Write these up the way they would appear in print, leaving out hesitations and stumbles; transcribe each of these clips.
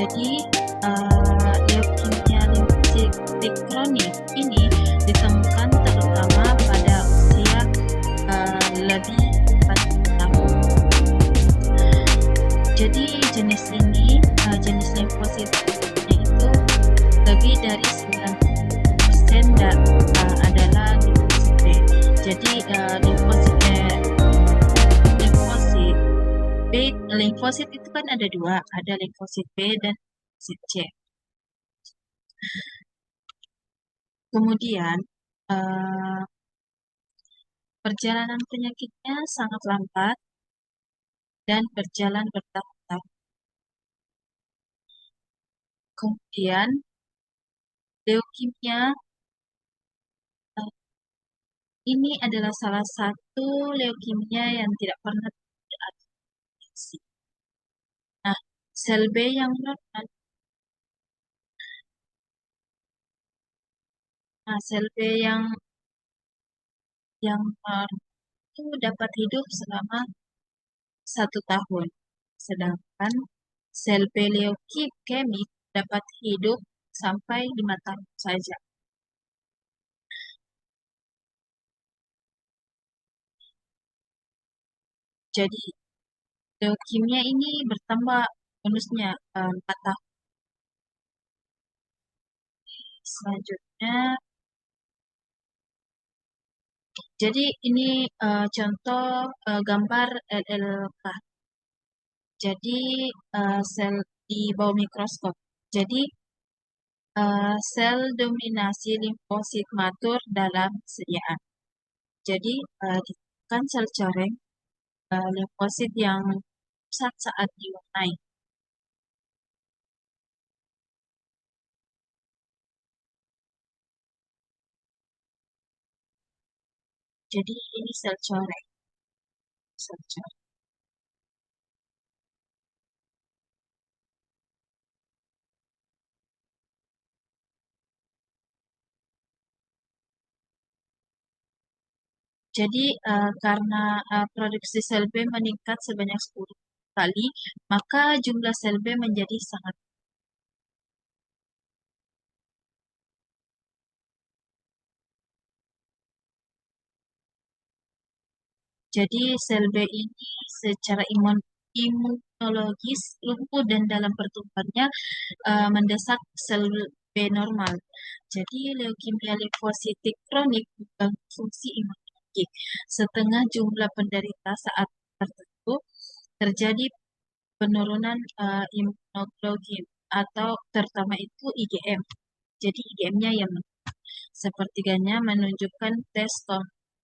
Jadi leukemia limfosit kronik ini ditemukan terutama pada usia lebih 4 tahun. Jadi jenis limfositnya itu lebih dari 90% adalah limfosit B. Jadi limfosit itu kan ada dua, ada limfosit B dan limfosit C. Kemudian perjalanan penyakitnya sangat lambat dan berjalan bertahun-tahun. Kemudian leukemia ini adalah salah satu leukemia yang tidak pernah terdeteksi. Nah, sel B yang normal, sel B yang normal itu dapat hidup selama 1 tahun, sedangkan sel B leukemik dapat hidup sampai 5 tahun saja. Jadi leukemia ini bertambah bonusnya 4 tahun. Selanjutnya, jadi ini contoh gambar LLK. Jadi sel di bawah mikroskop. Jadi sel dominasi limfosit matur dalam sediaan. Jadi ditemukan sel coreng limfosit yang saat diwarnai. Jadi ini sel coreng. Jadi karena produksi sel B meningkat sebanyak 10 kali, maka jumlah sel B menjadi sangat. Jadi sel B ini secara imunologis lumpuh dan dalam pertumbuhannya mendesak sel B normal. Jadi leukemia limfositik kronik bukan fungsi imunologi. Setengah jumlah penderita saat tertentu terjadi penurunan imunoglobulin atau terutama itu IgM. Jadi IgM-nya yang sepertiganya menunjukkan tes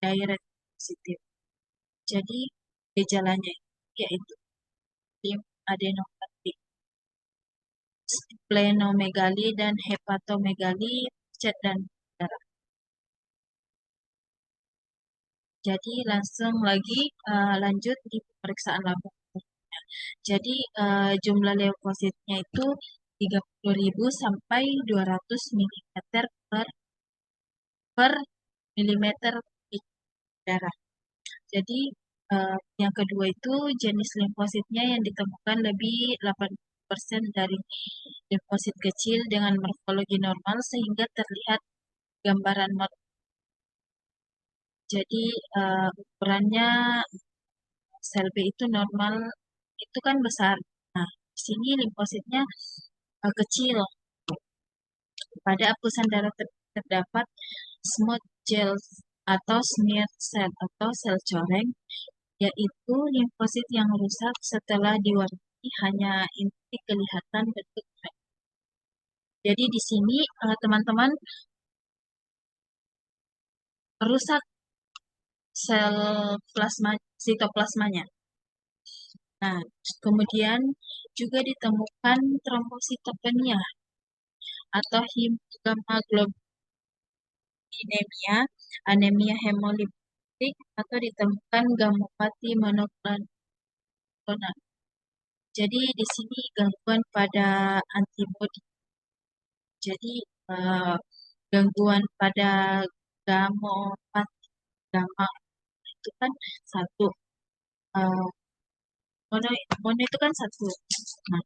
direct positif. Jadi gejalanya yaitu limfadenopati, splenomegali dan hepatomegali, pucat dan darah. Jadi langsung lagi lanjut di pemeriksaan laboratorium. Jadi jumlah leukositnya itu 30.000 sampai 200 mm per milimeter darah. Jadi yang kedua itu jenis limfositnya yang ditemukan lebih 80% dari limfosit kecil dengan morfologi normal sehingga terlihat gambaran jadi ukurannya sel B itu normal itu kan besar. Nah, di sini limfositnya kecil. Pada apusan darah terdapat smooth gel atau smear cell atau sel coreng, yaitu limfosit yang rusak setelah diwarnai hanya inti kelihatan bentuk merah. Jadi di sini teman-teman rusak sel plasma sitoplasmanya. Nah, kemudian juga ditemukan trombositopenia atau hemoglobinemia, anemia hemolitik, atau ditemukan gamopati monoklonal. Jadi di sini gangguan pada antibodi. Jadi gangguan pada gamopati gamma itu kan satu. Mono itu kan satu. Nah,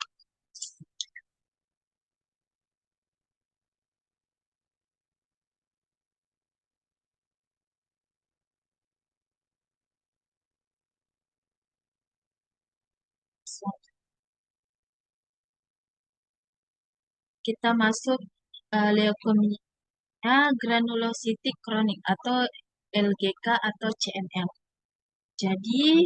kita masuk leukemia granulositik kronik atau LGK atau CML. Jadi,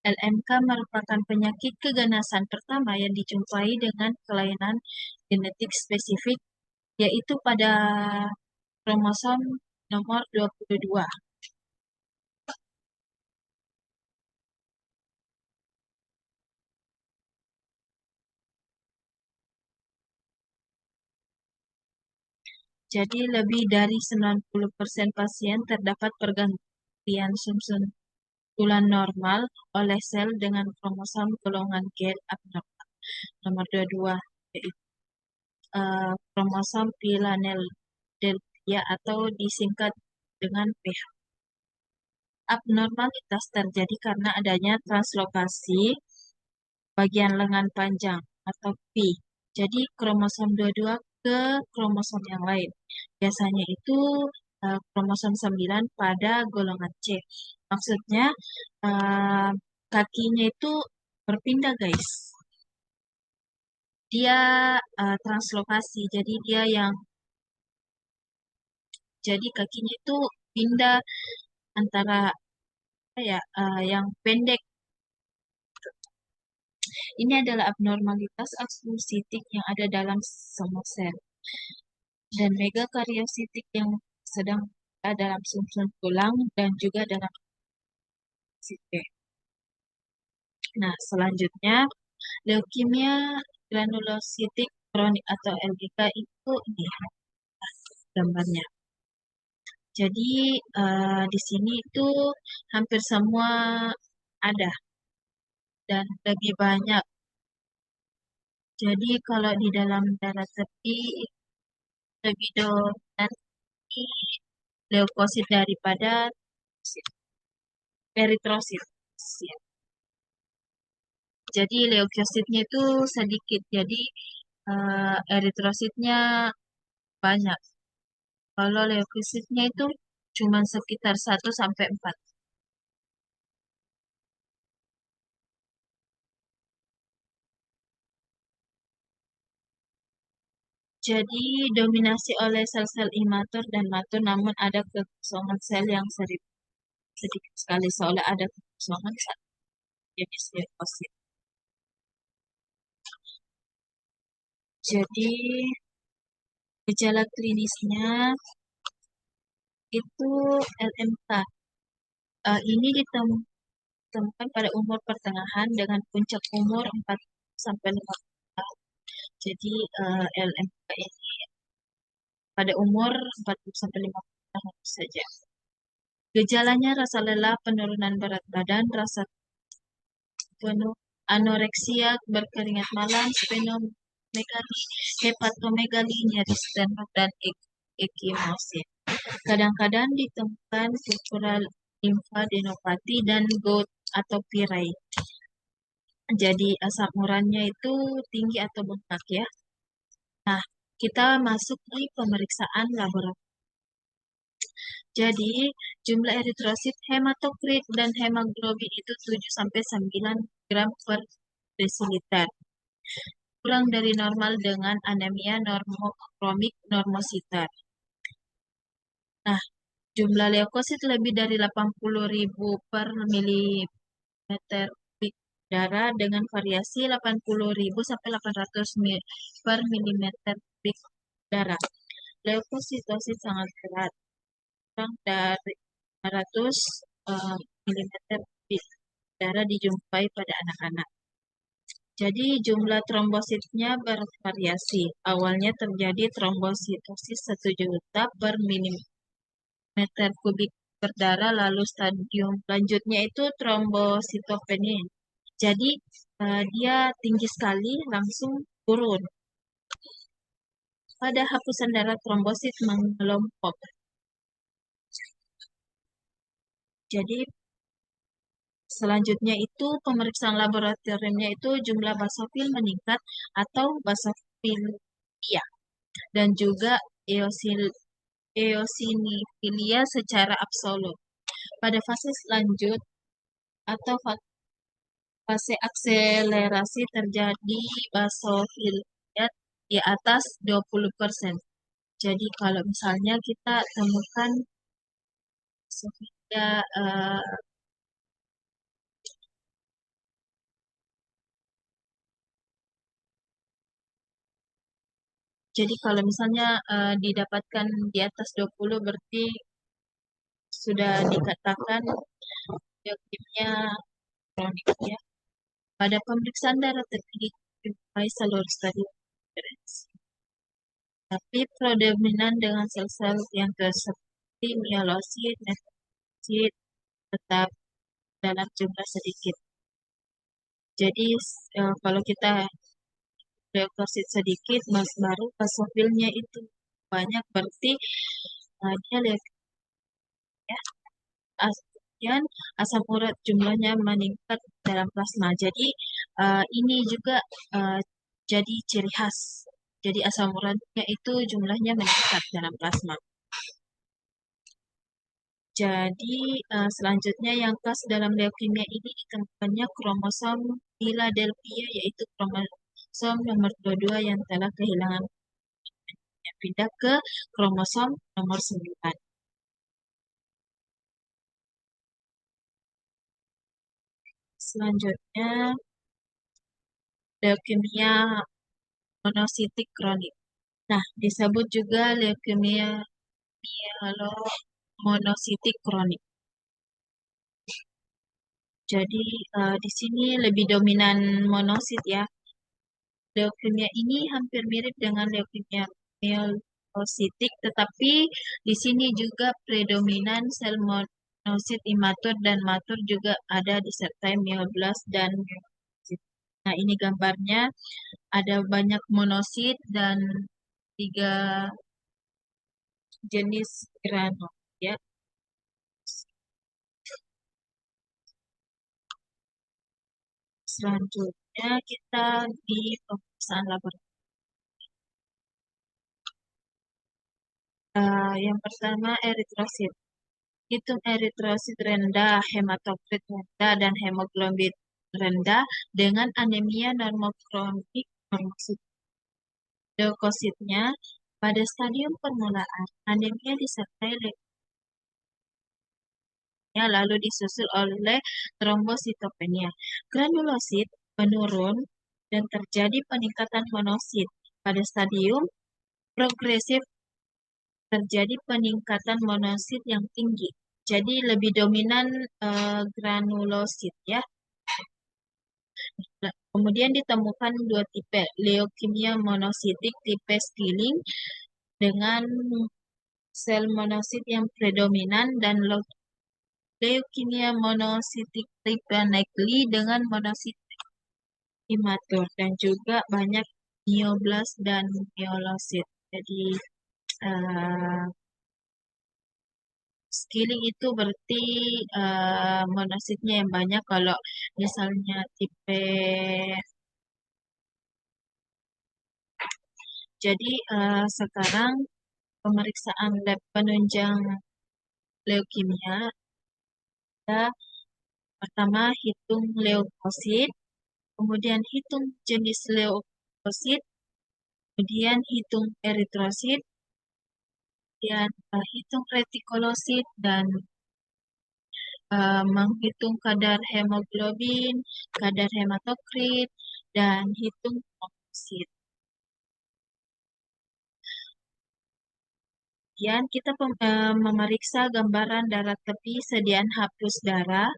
LMK merupakan penyakit keganasan pertama yang dijumpai dengan kelainan genetik spesifik, yaitu pada kromosom nomor 22. Jadi lebih dari 90% pasien terdapat pergantian sumsum tulang normal oleh sel dengan kromosom golongan gen abnormal nomor 22, yaitu kromosom Philadelphia atau disingkat dengan PH. Abnormalitas terjadi karena adanya translokasi bagian lengan panjang atau P. Jadi kromosom 22 ke kromosom yang lain. Biasanya itu kromosom 9 pada golongan C. Maksudnya eh, kakinya itu berpindah, guys. Dia translokasi. Jadi kakinya itu pindah antara apa ya yang pendek. Ini adalah abnormalitas aksositik yang ada dalam semua sel dan megakaryositik yang sedang ada dalam sumsum tulang dan juga dalam site. Nah, selanjutnya leukemia granulositik kronik atau LGK itu ini gambarnya. Jadi di sini itu hampir semua ada dan lebih banyak. Jadi kalau di dalam darah tepi lebih dominan leukosit daripada eritrosit. Jadi leukositnya itu sedikit, jadi eritrositnya banyak. Kalau leukositnya itu cuma sekitar 1 sampai 4. Jadi dominasi oleh sel-sel imatur dan matur, namun ada kekosongan sel yang sedikit sekali, seolah ada kekosongan saat jenis leukosit. Jadi gejala klinisnya itu LMK. Ini ditemukan pada umur pertengahan dengan puncak umur 40 sampai 50 tahun. Jadi LMK ini pada umur 40 sampai 50 tahun saja. Gejalanya rasa lelah, penurunan berat badan, rasa penuh, anoreksia, berkeringat malam, splenomegali, hepatomegali, nyeri sternum, dan ekimosis. Kadang-kadang ditemukan purpura limfadenopati dan gout atau pirai. Jadi asam urannya itu tinggi atau bengkak ya. Nah, kita masuk ke pemeriksaan laboratorium. Jadi, jumlah eritrosit, hematokrit, dan hemoglobin itu 7 sampai 9 gram per desiliter. Kurang dari normal dengan anemia normokromik normositat. Nah, jumlah leukosit lebih dari 80.000 per milimeter kubik darah dengan variasi 80.000 sampai 800 per milimeter kubik darah. Leukositosis sangat berat, kurang dari 500 milimeter kubik darah dijumpai pada anak-anak. Jadi jumlah trombositnya bervariasi. Awalnya terjadi trombositosis 1 juta per milimeter kubik berdarah, lalu stadium lanjutnya itu trombositopenia. Jadi dia tinggi sekali langsung turun. Pada hapusan darah trombosit mengelompok. Jadi selanjutnya itu pemeriksaan laboratoriumnya itu jumlah basofil meningkat atau basofilia dan juga eosinofilia secara absolut. Pada fase lanjut atau fase akselerasi terjadi basofilia di atas 20%. Jadi kalau misalnya kita temukan Sofia, jadi kalau misalnya didapatkan di atas 20 berarti sudah dikatakan leukemia kronik ya. Pada pemeriksaan darah tertinggi dijumpai seluruh stadium preferensi. Tapi predominan dengan sel-sel yang seperti mielosit, nefrosit tetap dalam jumlah sedikit. Jadi kalau kita leukosit sedikit, mas baru basofilnya itu banyak, berarti dia leukemia. Kemudian asam urat jumlahnya meningkat dalam plasma. Jadi ini juga jadi ciri khas. Jadi asam uratnya itu jumlahnya meningkat dalam plasma. Jadi selanjutnya yang khas dalam leukemia ini ditemukannya kromosom Philadelphia, yaitu kromosom nomor 22 yang telah kehilangan, pindah ke kromosom nomor 9. Selanjutnya leukemia monositik kronik. Nah, disebut juga leukemia monocytic kronik. Jadi di sini lebih dominan monosit ya. Leukemia ini hampir mirip dengan leukemia myelositik, tetapi di sini juga predominan sel monosit imatur dan matur juga ada disertai myeloblas dan myelosit. Nah, ini gambarnya ada banyak monosit dan 3 jenis granul ya. Selanjutnya kita di pemeriksaan laboratorium. Yang pertama eritrosit. Hitung eritrosit rendah, hematokrit rendah, dan hemoglobin rendah dengan anemia normokronik normosit. Leukositnya pada stadium permulaan anemia disertai leukemia lalu disusul oleh trombositopenia. Granulosit menurun dan terjadi peningkatan monosit. Pada stadium progresif terjadi peningkatan monosit yang tinggi. Jadi lebih dominan granulosit ya. Kemudian ditemukan 2 tipe, leukemia monositik tipe Stilling dengan sel monosit yang predominan dan leukemia monositik tipe Naegeli dengan monosit imatur dan juga banyak myeloblas dan myelosit. Jadi Skilling itu berarti monositnya yang banyak. Kalau misalnya tipe, jadi sekarang pemeriksaan lab penunjang leukemia, kita pertama hitung leukosit, kemudian hitung jenis leukosit, kemudian hitung eritrosit, kemudian hitung retikulosit dan menghitung kadar hemoglobin, kadar hematokrit, dan hitung trombositopenia. Kemudian kita memeriksa gambaran darah tepi sediaan hapus darah,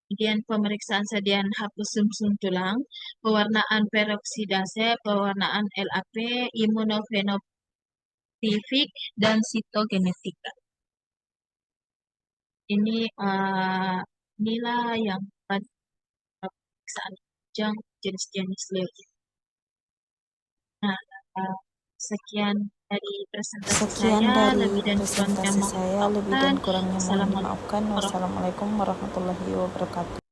kemudian pemeriksaan sediaan hapus sumsum tulang, pewarnaan peroksidase, pewarnaan LAP, imunofenotifik, dan sitogenetika. Ini inilah yang pada pemeriksaan penunjang jenis-jenis leukemia. Nah, sekian dari presentasi saya, lebih dan kurangnya mohon Lebih dan kurangnya mohon Assalamualaikum dimaafkan. Wassalamualaikum warahmatullahi wabarakatuh.